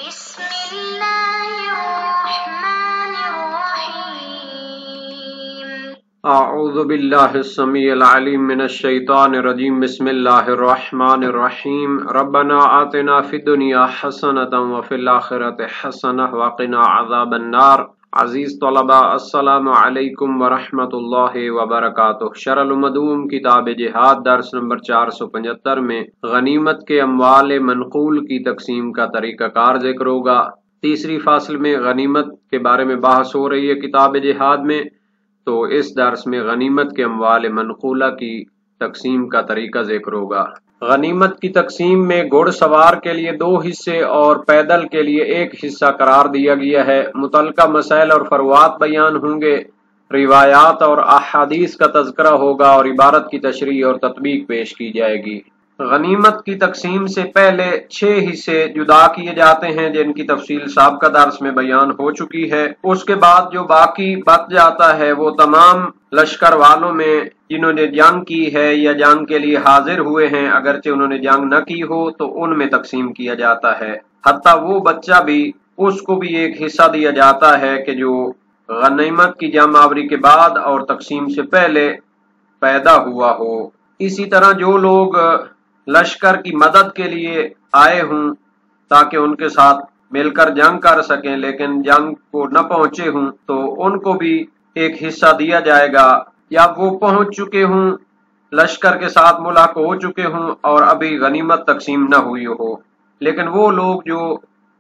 بسم الله الرحمن الرحيم اعوذ باللہ السمیع العلیم من الشیطان الرجیم بسم اللہ الرحمن الرحیم ربنا آتنا فی الدنیا حسنۃ وفی الآخرۃ حسنۃ وقنا عذاب النار۔ عزیز طلباء السلام علیکم ورحمۃ اللہ وبرکاتہ۔ شرح المدوم کتاب جہاد درس نمبر 475 میں غنیمت کے اموال منقول کی تقسیم کا طریقہ کار ذکر ہوگا۔ تیسری فصل میں غنیمت کے بارے میں بحث ہو رہی ہے کتاب جہاد میں، تو اس درس میں غنیمت کے اموال منقولہ کی تقسیم کا طریقہ ذکر ہوگا۔ غنیمت کی تقسیم میں گھڑ سوار کے لیے 2 حصے اور پیدل کے لیے 1 حصہ قرار دیا گیا ہے۔ متعلقہ مسائل اور فروعات بیان ہوں گے، روایات اور احادیث کا تذکرہ ہوگا اور عبارت کی تشریح اور تطبیق پیش کی جائے گی۔ غنیمت کی تقسیم سے پہلے 6 حصے جدا کیے جاتے ہیں جن کی تفصیل سابقہ درس میں بیان ہو چکی ہے۔ اس کے بعد جو باقی بچ جاتا ہے وہ تمام لشکر والوں میں جنہوں نے جنگ کی ہے یا جنگ کے لیے حاضر ہوئے ہیں، اگرچہ انہوں نے جنگ نہ کی ہو تو ان میں تقسیم کیا جاتا ہے۔ حتیٰ وہ بچہ بھی، اس کو بھی 1 حصہ دیا جاتا ہے کہ جو غنیمت کی جمع آوری کے بعد اور تقسیم سے پہلے پیدا ہوا ہو۔ اسی طرح جو لوگ لشکر کی مدد کے لیے آئے ہوں تاکہ ان کے ساتھ مل کر جنگ کر سکیں لیکن جنگ کو نہ پہنچے ہوں تو ان کو بھی 1 حصہ دیا جائے گا، یا وہ پہنچ چکے ہوں، لشکر کے ساتھ ملاق ہو چکے ہوں اور ابھی غنیمت تقسیم نہ ہوئی ہو۔ لیکن وہ لوگ جو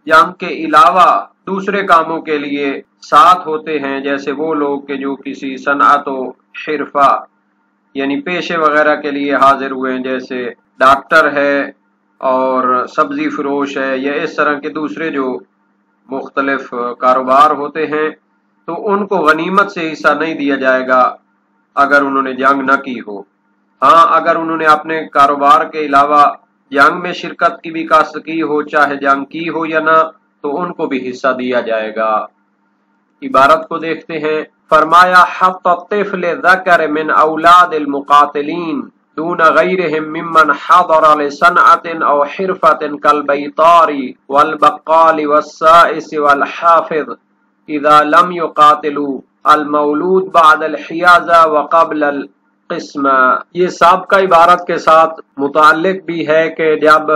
جنگ کے علاوہ دوسرے کاموں کے لیے ساتھ ہوتے ہیں، جیسے وہ لوگ کہ جو کسی صنعت و حرفہ یعنی پیشے وغیرہ کے لیے حاضر ہوئے ہیں، جیسے ڈاکٹر ہے اور سبزی فروش ہے یا اس طرح کے دوسرے جو مختلف کاروبار ہوتے ہیں، تو ان کو غنیمت سے حصہ نہیں دیا جائے گا اگر انہوں نے جنگ نہ کی ہو۔ ہاں، اگر انہوں نے اپنے کاروبار کے علاوہ جنگ میں شرکت کی بھی قصد کی ہو، چاہے جنگ کی ہو یا نہ، تو ان کو بھی حصہ دیا جائے گا۔ عبارت کو دیکھتے ہیں۔ فرمایا حَتَّ الطِّفْلِ ذَكَرِ مِنْ أَوْلَادِ الْمُقَاتِلِينَ دون غیرہم ممن حضر لصنعت او حرفت کالبیطار والبقال والسائس والحافظ اذا لم يقاتلوا المولود بعد الحیازہ وقبل القسمہ۔ یہ سابقہ عبارت کے ساتھ متعلق بھی ہے کہ جب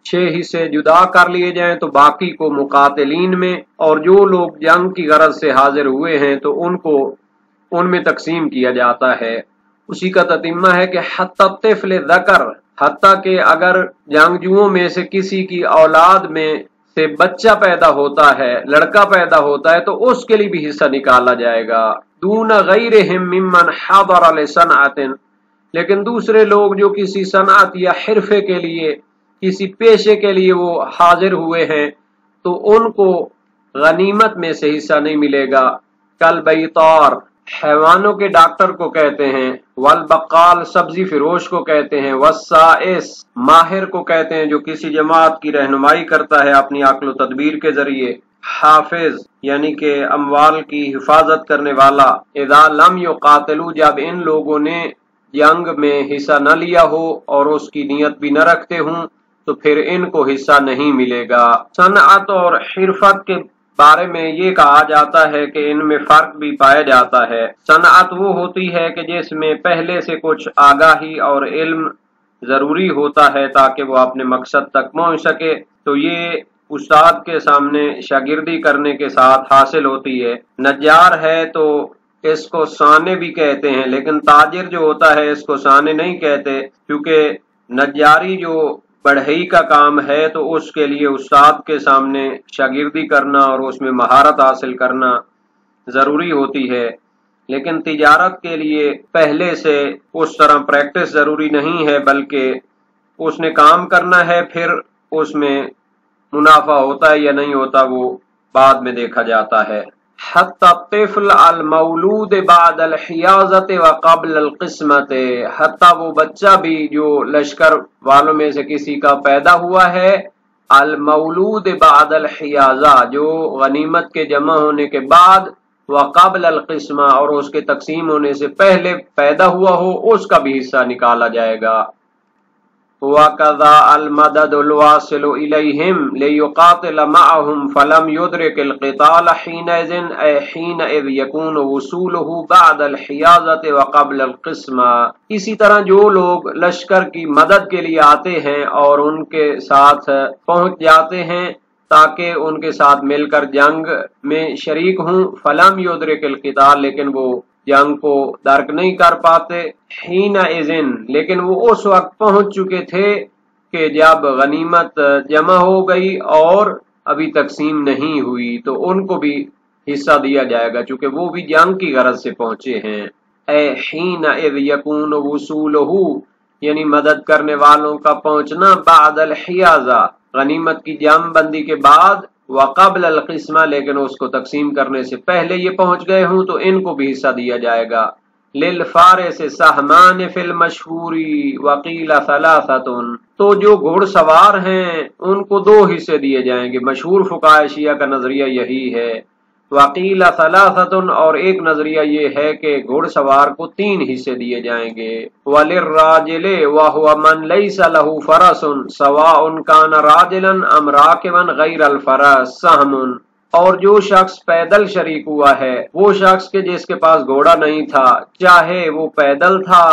6 حصے جدا کر لیے جائیں تو باقی کو مقاتلین میں، اور جو لوگ جنگ کی غرض سے حاضر ہوئے ہیں تو ان کو ان میں تقسیم کیا جاتا ہے۔ اسی کا تتمہ ہے کہ حتی الطفل ذکر، حتیٰ کہ اگر جنگجوؤں میں سے کسی کی اولاد میں سے بچہ پیدا ہوتا ہے، لڑکا پیدا ہوتا ہے، تو اس کے لیے بھی حصہ نکالا جائے گا۔ دون غیرہم ممن حضر لصنعت، لیکن دوسرے لوگ جو کسی صنعت یا حرفے کے لیے، کسی پیشے کے لیے وہ حاضر ہوئے ہیں تو ان کو غنیمت میں سے حصہ نہیں ملے گا۔ کالبیطار، حیوانوں کے ڈاکٹر کو کہتے ہیں، والبقال، سبزی فروش کو کہتے ہیں، والسائس، ماہر کو کہتے ہیں جو کسی جماعت کی رہنمائی کرتا ہے اپنی عقل و تدبیر کے ذریعے، حافظ یعنی کہ اموال کی حفاظت کرنے والا، اذا لم یقاتلوا، جب ان لوگوں نے جنگ میں حصہ نہ لیا ہو اور اس کی نیت بھی نہ رکھتے ہوں تو پھر ان کو حصہ نہیں ملے گا۔ صنعت اور حرفت کے بارے میں یہ کہا جاتا ہے کہ ان میں فرق بھی پایا جاتا ہے۔ صنعت وہ ہوتی ہے کہ جس میں پہلے سے کچھ آگاہی اور علم ضروری ہوتا ہے تاکہ وہ اپنے مقصد تک پہنچ سکے، تو یہ استاد کے سامنے شاگردی کرنے کے ساتھ حاصل ہوتی ہے۔ نجار ہے تو اس کو سانے بھی کہتے ہیں، لیکن تاجر جو ہوتا ہے اس کو سانے نہیں کہتے، کیونکہ نجاری جو بڑھئی کا کام ہے تو اس کے لیے استاد کے سامنے شاگردی کرنا اور اس میں مہارت حاصل کرنا ضروری ہوتی ہے، لیکن تجارت کے لیے پہلے سے اس طرح پریکٹس ضروری نہیں ہے، بلکہ اس نے کام کرنا ہے، پھر اس میں منافع ہوتا ہے یا نہیں ہوتا وہ بعد میں دیکھا جاتا ہے۔ حتی الطفل المولود بعد الحیازت وقبل القسمت، حتی وہ بچہ بھی جو لشکر والوں میں سے کسی کا پیدا ہوا ہے، المولود بعد الحیازہ، جو غنیمت کے جمع ہونے کے بعد، وقبل القسمہ، اور اس کے تقسیم ہونے سے پہلے پیدا ہوا ہو، اس کا بھی حصہ نکالا جائے گا۔ وَكَذَا الْمَدَدُ الْوَاصِلُ إِلَيْهِمْ لِيُقَاتِلَ مَعَهُمْ فَلَمْ يُدْرِكِ الْقِتَالَ حِينَئِذٍ أَيْ حِينَئِذ يَكُونُ وُصُولُهُ بَعْدَ الْحِيَاضَةِ وَقَبْلَ الْقِسْمَةِ۔ اسی طرح جو لوگ لشکر کی مدد کے لیے آتے ہیں اور ان کے ساتھ پہنچ جاتے ہیں تاکہ ان کے ساتھ مل کر جنگ میں شریک ہوں، فَلَمْ يُدْرِكِ الْقِتَالَ لیکن وہ جنگ کو درک نہیں کر پاتے، حِينَئِذٍ لیکن وہ اس وقت پہنچ چکے تھے کہ جب غنیمت جمع ہو گئی اور ابھی تقسیم نہیں ہوئی تو ان کو بھی حصہ دیا جائے گا چونکہ وہ بھی جنگ کی غرض سے پہنچے ہیں۔ اے حِينَئِذ يَكُونُ وُصُولُهُ یعنی مدد کرنے والوں کا پہنچنا بعد الحیازہ غنیمت کی جمع بندی کے بعد، وقبل القسمہ لیکن اس کو تقسیم کرنے سے پہلے یہ پہنچ گئے ہوں تو ان کو بھی حصہ دیا جائے گا۔ للفارس سہمان فی المشہوری وقیل ثلاثۃ تو جو گھڑ سوار ہیں ان کو 2 حصے دیے جائیں گے، مشہور فقہائے شیعہ کا نظریہ یہی ہے۔ وقیل ثلاثۃ اور ایک نظریہ یہ ہے کہ گھڑ سوار کو 3 حصے دیے جائیں گے۔ وللراجل وهو من ليس له فرس سواء كان راجلا ام راكبا غیر الفرس سهم اور جو شخص پیدل شریک ہوا ہے وہ شخص کے جس کے پاس گھوڑا نہیں تھا، چاہے وہ پیدل تھا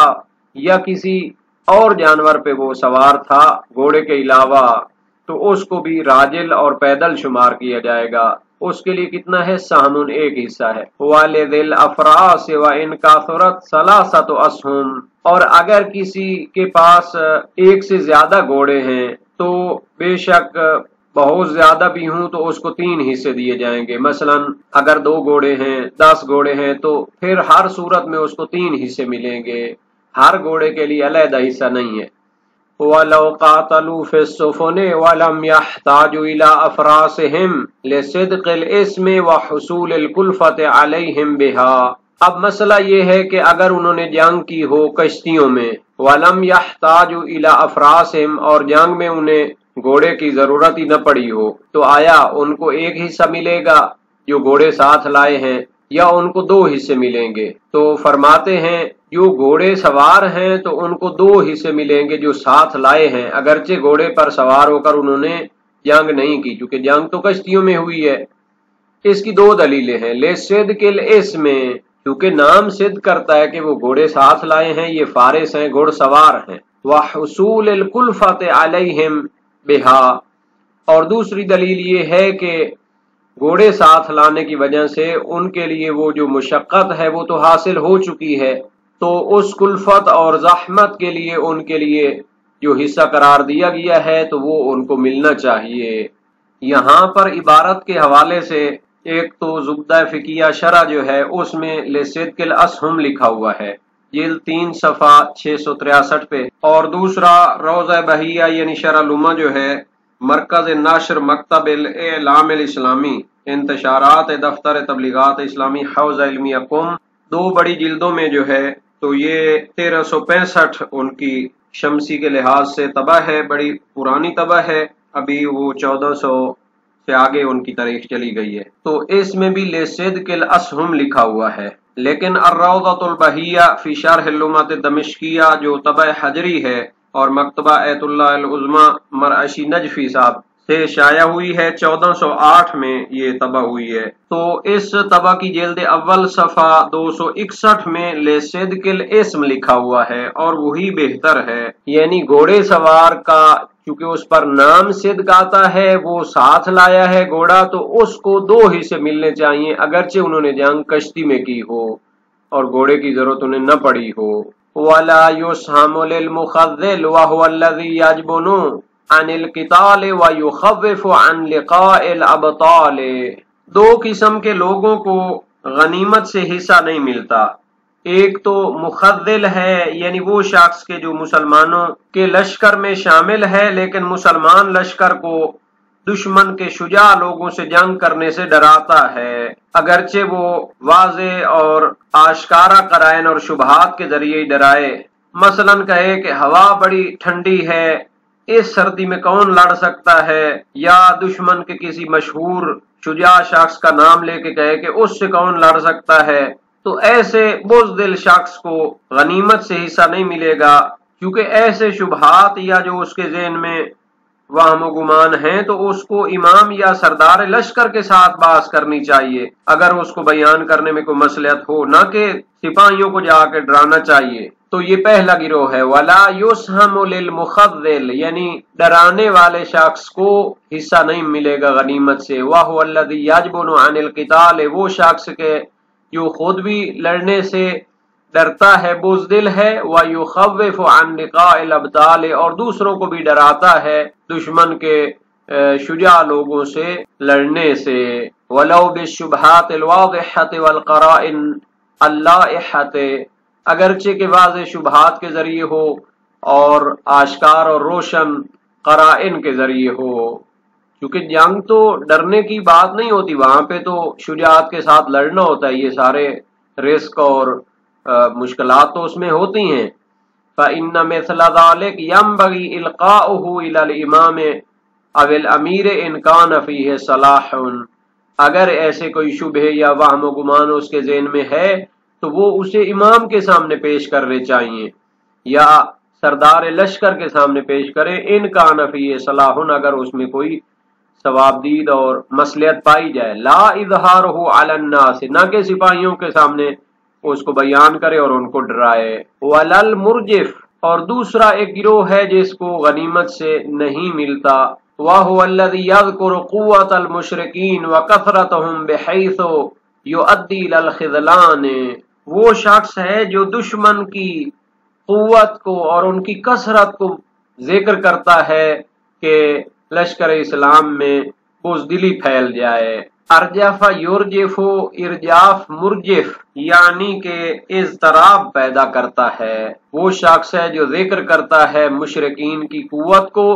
یا کسی اور جانور پہ وہ سوار تھا گھوڑے کے علاوہ، تو اس کو بھی راجل اور پیدل شمار کیا جائے گا۔ اس کے لیے کتنا ہے؟ سہمن، ایک حصہ ہے۔ والذی الافراس وان کثرت ثلاثۃ اسہم اور اگر کسی کے پاس ایک سے زیادہ گھوڑے ہیں تو بے شک بہت زیادہ بھی ہوں تو اس کو 3 حصے دیے جائیں گے۔ مثلا اگر 2 گھوڑے ہیں، 10 گھوڑے ہیں تو پھر ہر صورت میں اس کو 3 حصے ملیں گے، ہر گھوڑے کے لیے علیحدہ حصہ نہیں ہے۔ وَلَوْ قَاتَلُوا فِي السُّفُنِ وَلَمْ يَحْتَاجُوا إِلَىٰ أَفْرَاسِهِمْ لِصِدْقِ الْإِسْمِ وَحُصُولِ الْكُلْفَةِ عَلَيْهِمْ بِهَا۔ اب مسئلہ یہ ہے کہ اگر انہوں نے جنگ کی ہو کشتیوں میں، وَلَمْ يَحْتَاجُوا إِلَىٰ أَفْرَاسِهِمْ اور جنگ میں انہیں گھوڑے کی ضرورت ہی نہ پڑی ہو، تو آیا ان کو 1 حصہ ملے گا جو گھوڑے ساتھ لائے ہیں یا ان کو 2 حصے ملیں گے؟ تو فرماتے ہیں جو گھوڑے سوار ہیں تو ان کو 2 حصے ملیں گے جو ساتھ لائے ہیں، اگرچہ گھوڑے پر سوار ہو کر انہوں نے جنگ نہیں کی، کیونکہ جنگ تو کشتیوں میں ہوئی ہے۔ اس کی 2 دلیلیں ہیں۔ لِصِدْقِ الْإِسْمِ کیونکہ نام صدق کرتا ہے کہ وہ گھوڑے ساتھ لائے ہیں، یہ فارس ہیں، گھوڑ سوار ہیں۔ وَحُصُولِ الْكُلْفَةِ عَلَيْهِمْ بِهَا اور دوسری دلیل یہ ہے کہ گھوڑے ساتھ لانے کی وجہ سے ان کے لیے وہ جو مشقت ہے وہ تو حاصل ہو چکی ہے، تو اس کلفت اور زحمت کے لیے ان کے لیے جو حصہ قرار دیا گیا ہے تو وہ ان کو ملنا چاہیے۔ یہاں پر عبارت کے حوالے سے ایک تو زبدہ فقیہ شرح جو ہے اس میں لصدق الاسہم لکھا ہوا ہے، جلد 3 صفحہ 663 پہ، اور دوسرا روضہ بہیہ یعنی شرح لمہ جو ہے مرکز نشر مکتب الاعلام الاسلامی انتشارات دفتر تبلیغات اسلامی حوزہ علمیہ قم 2 بڑی جلدوں میں جو ہے، تو یہ 1365 ان کی شمسی کے لحاظ سے طبع ہے، بڑی پرانی طبع ہے، ابھی وہ 1400 سے آگے ان کی تاریخ چلی گئی ہے، تو اس میں بھی لصدق الاسہم لکھا ہوا ہے۔ لیکن الروضۃ البہیہ فی شرح اللمۃ دمشقیہ جو طبع حجری ہے اور مکتبہ ایت اللہ العظمی مرعشی نجفی صاحب سے شائع ہوئی ہے، 1408 میں یہ طبع ہوئی ہے، تو اس طبع کی جلد اول صفحہ 261 میں لصدق الاسم لکھا ہوا ہے اور وہی بہتر ہے، یعنی گھوڑے سوار کا چونکہ اس پر نام صدق آتا ہے، وہ ساتھ لایا ہے گھوڑا، تو اس کو 2 حصے ملنے چاہیے اگرچہ انہوں نے جنگ کشتی میں کی ہو اور گھوڑے کی ضرورت انہیں نہ پڑی ہو۔ وَلَا يُسْهَمُ لِلْمُخَذِّلِ وَهُوَ الَّذِي يَجْبُنُ عَنِ الْقِتَالِ وَيُخَوِّفُ عَنْ لِقَاءِ الْأَبْطَالِ 2 قسم کے لوگوں کو غنیمت سے حصہ نہیں ملتا۔ ایک تو مخذل ہے، یعنی وہ شخص کے جو مسلمانوں کے لشکر میں شامل ہے لیکن مسلمان لشکر کو دشمن کے شجاع لوگوں سے جنگ کرنے سے ڈراتا ہے، اگرچہ وہ واضح اور آشکارا قرائن اور شبہات کے ذریعے ہی ڈرائے۔ مثلا کہے کہ ہوا بڑی ٹھنڈی ہے، اس سردی میں کون لڑ سکتا ہے، یا دشمن کے کسی مشہور شجاع شخص کا نام لے کے کہے کہ اس سے کون لڑ سکتا ہے، تو ایسے بزدل شخص کو غنیمت سے حصہ نہیں ملے گا، کیونکہ ایسے شبہات یا جو اس کے ذہن میں وہم و گمان ہیں تو اس کو امام یا سردار لشکر کے ساتھ بحث کرنی چاہیے اگر اس کو بیان کرنے میں کوئی مصلحت ہو، نہ کہ سپاہیوں کو جا کے ڈرانا چاہیے۔ تو یہ پہلا گروہ ہے، وَلَا يُسْهَمُ لِلْمُخَذِّلِ، یعنی ڈرانے والے شخص کو حصہ نہیں ملے گا غنیمت سے۔ وَهُوَ الَّذِي يَجْبُنُ عَنِ الْقِتَالِ، وہ شخص کے جو خود بھی لڑنے سے ڈرتا ہے، بزدل ہے، وَيُخَوِّفُ عَن لِقَاءِ الْأَبْطَالِ، اور دوسروں کو بھی ڈراتا ہے دشمن کے شجاع لوگوں سے لڑنے سے۔ وَلَوْ بِالشُّبْهَاتِ الْوَاضِحَةِ وَالْقَرَائِنِ اللَّائِحَةِ، اگرچہ کہ واضح شبہات کے ذریعے ہو اور آشکار اور روشن قرائن کے ذریعے ہو، کیونکہ جنگ تو ڈرنے کی بات نہیں ہوتی، وہاں پہ تو شجاعت کے ساتھ لڑنا ہوتا ہے، یہ سارے رسک اور مشکلات تو اس میں ہوتی ہیں۔ فَإِنَّ مِثْلَ ذَلِكَ يَنبَغِي إِلْقَاؤُهُ إِلَى الْإِمَامِ أَوِ الْأَمِيرِ إِنْ كَانَ فِيهِ صَلَاحٌ، اگر ایسے کوئی شبہ یا وہم و گمان اس کے ذہن میں ہے تو وہ اسے امام کے سامنے پیش کرنے چاہیے یا سردار لشکر کے سامنے پیش کرے۔ ان كَانَ فِيهِ صَلَاحٌ، اگر اس میں کوئی ثوابدید اور مصلحت پائی جائے۔ لا اظہارہ علی الناس، نہ کہ سپاہیوں کے سامنے اس کو بیان کرے اور ان کو ڈرائے۔ ولل مرجف، اور دوسرا ایک گروہ ہے جس کو غنیمت سے نہیں ملتا، وَهُوَ الَّذِي يَذْكُرُ قُوَّةَ الْمُشْرِكِينَ وَكَثْرَتَهُمْ بِحَيْثُ يُؤَدِّي إِلَى الْخِذْلَانِ، وہ شخص ہے جو دشمن کی قوت کو اور ان کی کثرت کو ذکر کرتا ہے کہ لشکر اسلام میں بزدلی پھیل جائے۔ ارجف یرجف، ارجاف مرجف یعنی کہ اضطراب پیدا کرتا ہے، وہ شخص ہے جو ذکر کرتا ہے مشرکین کی قوت کو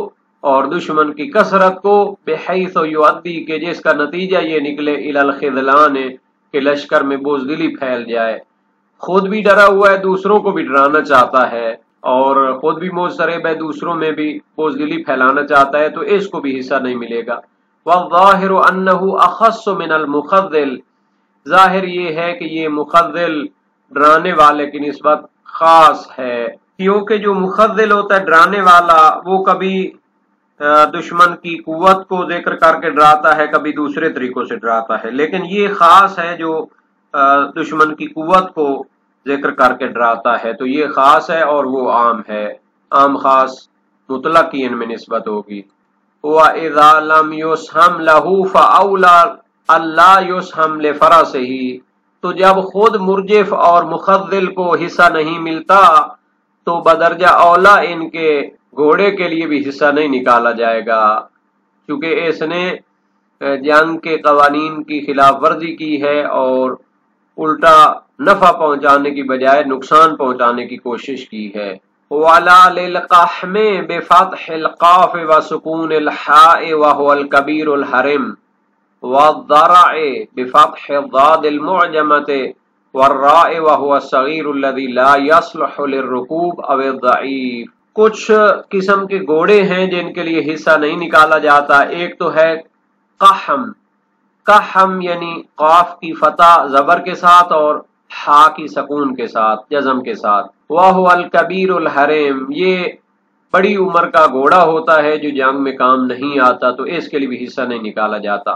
اور دشمن کی کثرت کو، بحیث یؤدی، کہ جس کا نتیجہ یہ نکلے الی الخذلان، کہ لشکر میں بزدلی پھیل جائے۔ خود بھی ڈرا ہوا ہے، دوسروں کو بھی ڈرانا چاہتا ہے اور خود بھی مضطرب ہے، دوسروں میں بھی بزدلی پھیلانا چاہتا ہے، تو اس کو بھی حصہ نہیں ملے گا۔ والظاہر انہ اخص من المخذل، ظاہر یہ ہے کہ یہ مخذل ڈرانے والے کی نسبت خاص ہے، کیونکہ جو مخذل ہوتا ہے ڈرانے والا وہ کبھی دشمن کی قوت کو ذکر کر کے ڈراتا ہے، کبھی دوسرے طریقوں سے ڈراتا ہے، لیکن یہ خاص ہے جو دشمن کی قوت کو ذکر کر کے ڈراتا ہے، تو یہ خاص ہے اور وہ عام ہے، عام خاص مطلق کی ان میں نسبت ہوگی۔ وَإِذَا لَمْ يُسْهَمْ لَهُ فَأَوْلَى أَلَّا يُسْهَمْ لِفَرَسِهِ، تو جب خود مرجف اور مخذل کو حصہ نہیں ملتا تو بدرجہ اولا ان کے گھوڑے کے لیے بھی حصہ نہیں نکالا جائے گا، کیونکہ اس نے جنگ کے قوانین کی خلاف ورزی کی ہے اور الٹا نفع پہنچانے کی بجائے نقصان پہنچانے کی کوشش کی ہے۔ وَلَا لِلْقَحْمِ بِفَتْحِ الْقَافِ وَسُكُونِ الْحَاءِ وَهُوَ الْكَبِيرُ الْحَرِمِ، وَالضَّرَعِ بِفَتْحِ الضَّادِ الْمُعْجَمَةِ وَالرَّاءِ وَهُوَ الصَّغِيرُ الَّذِي لَا يَصْلُحُ لِلرُّكُوبِ أَوِ الضَّعِيفِ۔ کچھ قسم کے گھوڑے ہیں جن کے لیے حصہ نہیں نکالا جاتا، ایک تو ہے قحم، قحم یعنی قاف کی فتح زبر کے ساتھ اور ہا کی سکون کے ساتھ، جزم کے ساتھ۔ وَهُوَ الْكَبِيرُ الْحَرِمِ، یہ بڑی عمر کا گھوڑا ہوتا ہے جو جنگ میں کام نہیں آتا، تو اس کے لیے بھی حصہ نہیں نکالا جاتا۔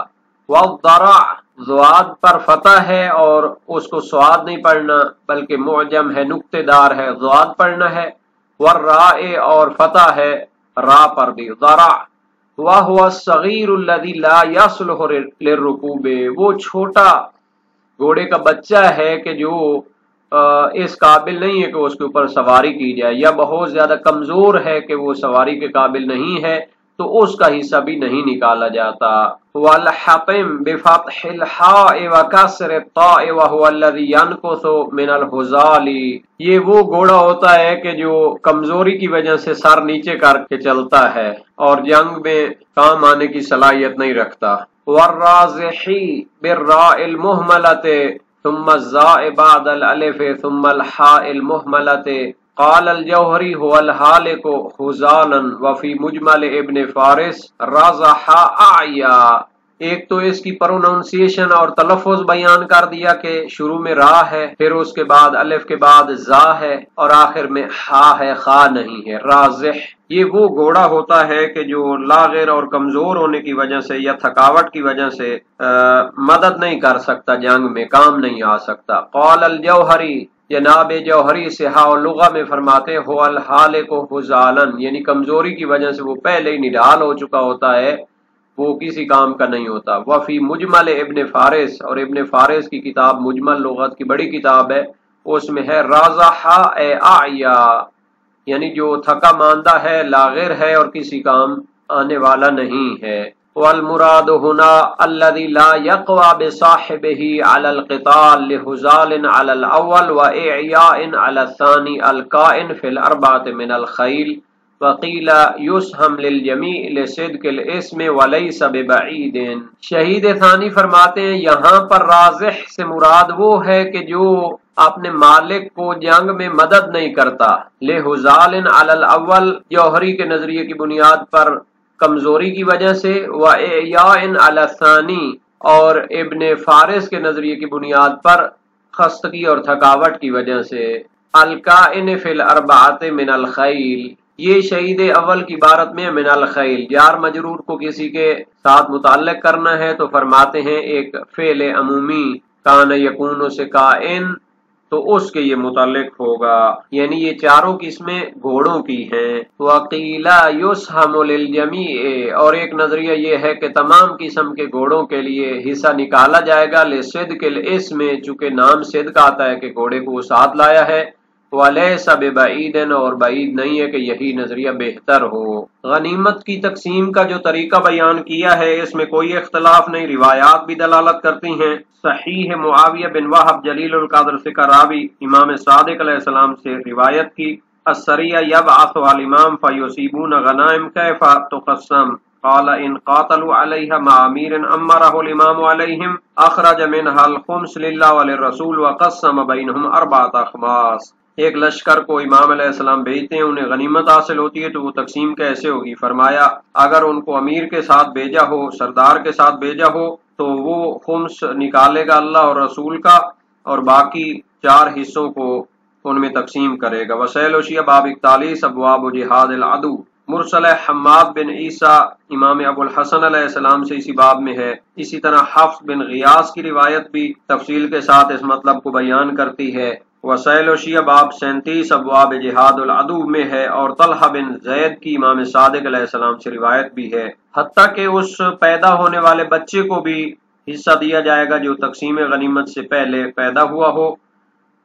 وَالضَّرَعُ، ضاد پر فتح ہے اور اس کو صاد نہیں پڑھنا بلکہ معجم ہے، نقطے دار ہے، ضاد پڑھنا ہے۔ وَالرَّاءِ، اور فتح ہے را پر بھی، ضرع۔ وَهُوَ الصَّغِيرُ الَّذِي لَا يَصْلُحُ لِلرُّكُوبِ، وہ چھوٹا گھوڑے کا بچہ ہے کہ جو اس قابل نہیں ہے کہ اس کے اوپر سواری کی جائے، یا بہت زیادہ کمزور ہے کہ وہ سواری کے قابل نہیں ہے، تو اس کا حصہ بھی نہیں نکالا جاتا۔ وَالْحَطِمِ بِفَتْحِ الْحَاءِ وَكَسْرِ الطَّاءِ وَهُوَ الَّذِي يَنْقُصُ مِنَ الْهُزَالِ، یہ وہ گھوڑا ہوتا ہے کہ جو کمزوری کی وجہ سے سر نیچے کر کے چلتا ہے اور جنگ میں کام آنے کی صلاحیت نہیں رکھتا۔ وَالرَّازِحِ بِالرَّاءِ الْمُهْمَلَةِ ثم الزاء بعد الالف ثم الحاء المهملة، قال الجوہری هو الحالق خزالا، وفي مجمل ابن فارس رازح اعیا، ایک تو اس کی پروننسیشن اور تلفظ بیان کر دیا کہ شروع میں را ہے، پھر اس کے بعد الف کے بعد زا ہے اور آخر میں ہا ہے، خا نہیں ہے، رازح۔ یہ وہ گھوڑا ہوتا ہے کہ جو لاغر اور کمزور ہونے کی وجہ سے یا تھکاوٹ کی وجہ سے مدد نہیں کر سکتا، جنگ میں کام نہیں آ سکتا۔ قال الجوہری، جناب جوہری صحاح اللغہ میں فرماتے ہو الحالق حزالن، یعنی کمزوری کی وجہ سے وہ پہلے ہی نڈال ہو چکا ہوتا ہے، وہ کسی کام کا نہیں ہوتا۔ وفی مجمل ابن فارس، اور ابن فارس کی کتاب مجمل لغت کی بڑی کتاب ہے، اس میں ہے رازحا اے اعیا، یعنی جو تھکا ماندہ ہے، لاغر ہے اور کسی کام آنے والا نہیں ہے۔ والمراد هنا الذي لا يقوى بصاحبه على القتال لهزال على الاول واعياء على الثاني الكائن في الاربعه من الخيل وقيل يسهم للجميع لصدق الاسم وليس ببعيد۔ شہید ثانی فرماتے ہیں یہاں پر رازح سے مراد وہ ہے کہ جو اپنے مالک کو جنگ میں مدد نہیں کرتا، لہزال علی الاول، جوہری کے نظریے کی بنیاد پر کمزوری کی وجہ سے، وَإِعْيَاءٍ عَلَى الثَّانِي، اور ابن فارس کے نظریے کی بنیاد پر خستگی اور تھکاوٹ کی وجہ سے، الکائن فی الاربعۃ من الخیل، یہ شہید اول کی عبارت میں من الخیل، جار مجرور کو کسی کے ساتھ متعلق کرنا ہے تو فرماتے ہیں ایک فعل عمومی کان یکون سے کائن، تو اس کے یہ متعلق ہوگا، یعنی یہ چاروں قسمیں گھوڑوں کی ہیں۔ وَقِيلَ يُسْهَمُ لِلْجَمِيعِ، اور ایک نظریہ یہ ہے کہ تمام قسم کے گھوڑوں کے لیے حصہ نکالا جائے گا، لِصِدْقِ الْإِسْمِ، چونکہ نام صدق آتا ہے کہ گھوڑے کو وہ ساتھ لایا ہے، وَلَيْسَ بِبَعِيدٍ، اور بعید نہیں ہے کہ یہی نظریہ بہتر ہو۔ غنیمت کی تقسیم کا جو طریقہ بیان کیا ہے اس میں کوئی اختلاف نہیں، روایات بھی دلالت کرتی ہیں۔ صحیح معاویہ بن وہب جلیل القدر سے راوی امام صادق علیہ السلام سے روایت کی، السریہ یبعثها الامام فیصیبون غنائم کیف تقسم، قال ان قاتلوا علیہ مع امیر امرہ الامام علیہم اخرج منها الخمس للہ وللرسول وقسم بینہم 4 اخماس۔ ایک لشکر کو امام علیہ السلام بھیجتے ہیں، انہیں غنیمت حاصل ہوتی ہے تو وہ تقسیم کیسے ہوگی؟ فرمایا اگر ان کو امیر کے ساتھ بھیجا ہو، سردار کے ساتھ بھیجا ہو تو وہ خمس نکالے گا اللہ اور رسول کا، اور باقی 4 حصوں کو ان میں تقسیم کرے گا۔ وسائل وشیہ باب 41 ابواب جہاد العدو۔ مرسل حماد بن عیسیٰ امام ابو الحسن علیہ السلام سے اسی باب میں ہے۔ اسی طرح حفص بن غیاث کی روایت بھی تفصیل کے ساتھ اس مطلب کو بیان کرتی ہے۔ وسائل وشیہ باب 37 ابواب جہاد العدو میں ہے، اور طلحہ بن زید کی امام صادق علیہ السلام سے روایت بھی ہے، حتیٰ کہ اس پیدا ہونے والے بچے کو بھی حصہ دیا جائے گا جو تقسیم غنیمت سے پہلے پیدا ہوا ہو،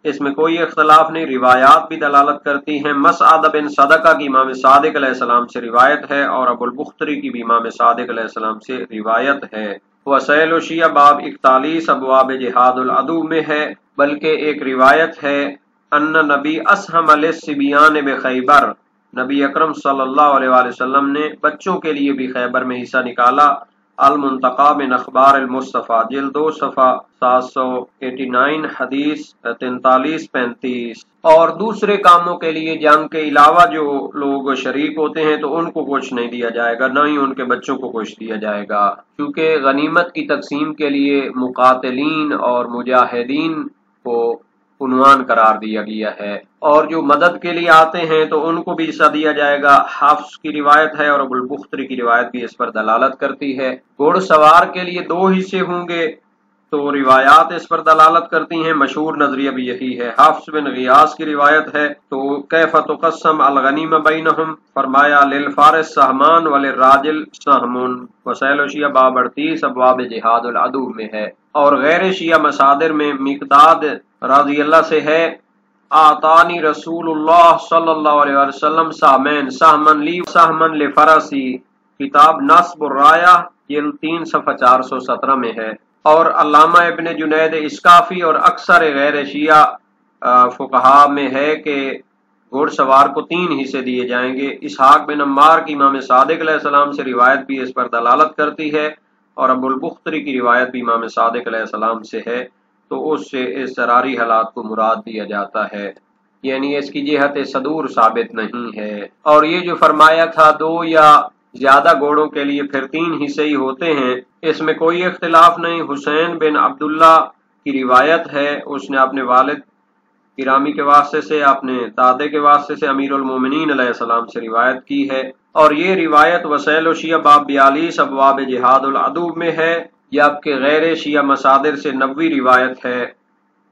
اس میں کوئی اختلاف نہیں، روایات بھی دلالت کرتی ہیں۔ مسعد بن صدقہ کی امام صادق علیہ السلام سے روایت ہے، اور ابو البختری کی بھی امام صادق علیہ السلام سے روایت ہے۔ وسائل وشیہ باب 41 ابواب جہاد العدو میں ہے، بلکہ ایک روایت ہے ان نبی اسہم للصبیان بخیبر، نبی اکرم صلی اللہ علیہ وآلہ وسلم نے بچوں کے لیے بھی خیبر میں حصہ نکالا۔ المنتقى من اخبار المصطفیٰ جلد 2 صفحہ 789 حدیث 43-35۔ اور دوسرے کاموں کے لیے جنگ کے علاوہ جو لوگ شریک ہوتے ہیں تو ان کو کچھ نہیں دیا جائے گا، نہ ہی ان کے بچوں کو کچھ دیا جائے گا، کیونکہ غنیمت کی تقسیم کے لیے مقاتلین اور مجاہدین کو عنوان قرار دیا گیا ہے، اور جو مدد کے لیے آتے ہیں تو ان کو بھی حصہ دیا جائے گا۔ حفص کی روایت ہے اور ابو البختری کی روایت بھی اس پر دلالت کرتی ہے۔ گھوڑ سوار کے لیے 2 حصے ہوں گے تو روایات اس پر دلالت کرتی ہیں، مشہور نظریہ بھی یہی ہے۔ حفص بن غیاث کی روایت ہے تو کیف تقسم الغنیم بینہم، فرمایا للفارس سہمان وللراجل سہمون۔ وسائل وشیہ باب 38 ابواب جہاد العدو میں ہے، اور غیر شیعہ مصادر میں مقداد رضی اللہ سے ہے آتانی رسول اللہ صلی اللہ علیہ وسلم سہمین، سہمن لی سہمن لفرسی، کتاب نصب الرایہ جلد 3 صفحہ 417 میں ہے۔ اور علامہ ابن جنید اسکافی اور اکثر غیر شیعہ فقہا میں ہے کہ گھوڑ سوار کو 3 حصے دیے جائیں گے۔ اسحاق بن عمار کی امام صادق علیہ السلام سے روایت بھی اس پر دلالت کرتی ہے، اور ابو البختری کی روایت بھی امام صادق علیہ السلام سے ہے، تو اس سے اضطراری حالات کو مراد دیا جاتا ہے، یعنی اس کی جہت صدور ثابت نہیں ہے۔ اور یہ جو فرمایا تھا 2 یا زیادہ گھوڑوں کے لیے پھر 3 حصے ہی ہوتے ہیں، اس میں کوئی اختلاف نہیں۔ حسین بن عبداللہ کی روایت ہے، اس نے اپنے والد گرامی کے واسطے سے، اپنے دادے کے واسطے سے امیر المومنین علیہ السلام سے روایت کی ہے، اور یہ روایت وسائل و شیعہ باب 42 ابواب جہاد العدو میں ہے، یا اب کے غیر شیعہ مصادر سے نبوی روایت ہے۔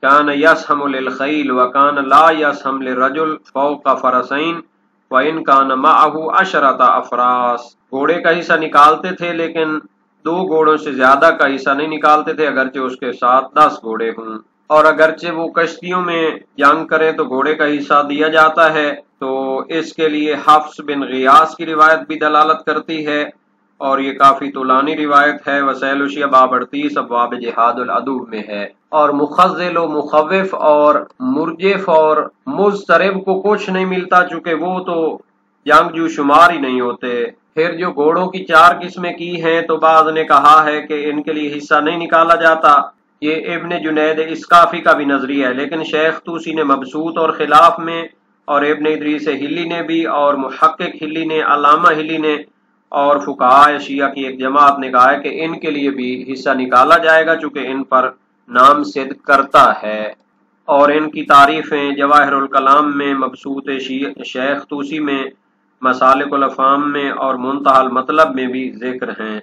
کان یسہم للخیل وکان لا یسہم للرجل فوق فرسین وَإِن كَانَ مَعَهُ عَشْرَةَ افراس، گھوڑے کا حصہ نکالتے تھے لیکن 2 گھوڑوں سے زیادہ کا حصہ نہیں نکالتے تھے، اگرچہ اس کے ساتھ 10 گھوڑے ہوں، اور اگرچہ وہ کشتیوں میں جنگ کریں تو گھوڑے کا حصہ دیا جاتا ہے۔ تو اس کے لیے حفص بن غیاث کی روایت بھی دلالت کرتی ہے، اور یہ کافی طولانی روایت ہے، وسائل و شیعہ باب 38 ابواب جہاد العدو میں ہے۔ اور مخزل و مخوف اور مرجف اور مضطرب کو کچھ نہیں ملتا، چونکہ وہ تو جنگجو شمار ہی نہیں ہوتے۔ پھر جو گھوڑوں کی 4 قسمیں کی ہیں تو بعض نے کہا ہے کہ ان کے لیے حصہ نہیں نکالا جاتا، یہ ابن جنید اسکافی کا بھی نظریہ ہے، لیکن شیخ طوسی نے مبسوط اور خلاف میں، اور ابن ادریس ہلی نے بھی، اور محقق ہلی نے، علامہ ہلی نے، اور فقہاء شیعہ کی ایک جماعت نے کہا ہے کہ ان کے لیے بھی حصہ نکالا جائے گا، چونکہ ان پر نام صدق کرتا ہے، اور ان کی تعریفیں جواہر الکلام میں، مبسوط شیخ طوسی میں، مسالک الافہام میں، اور منتہی المطلب میں بھی ذکر ہیں۔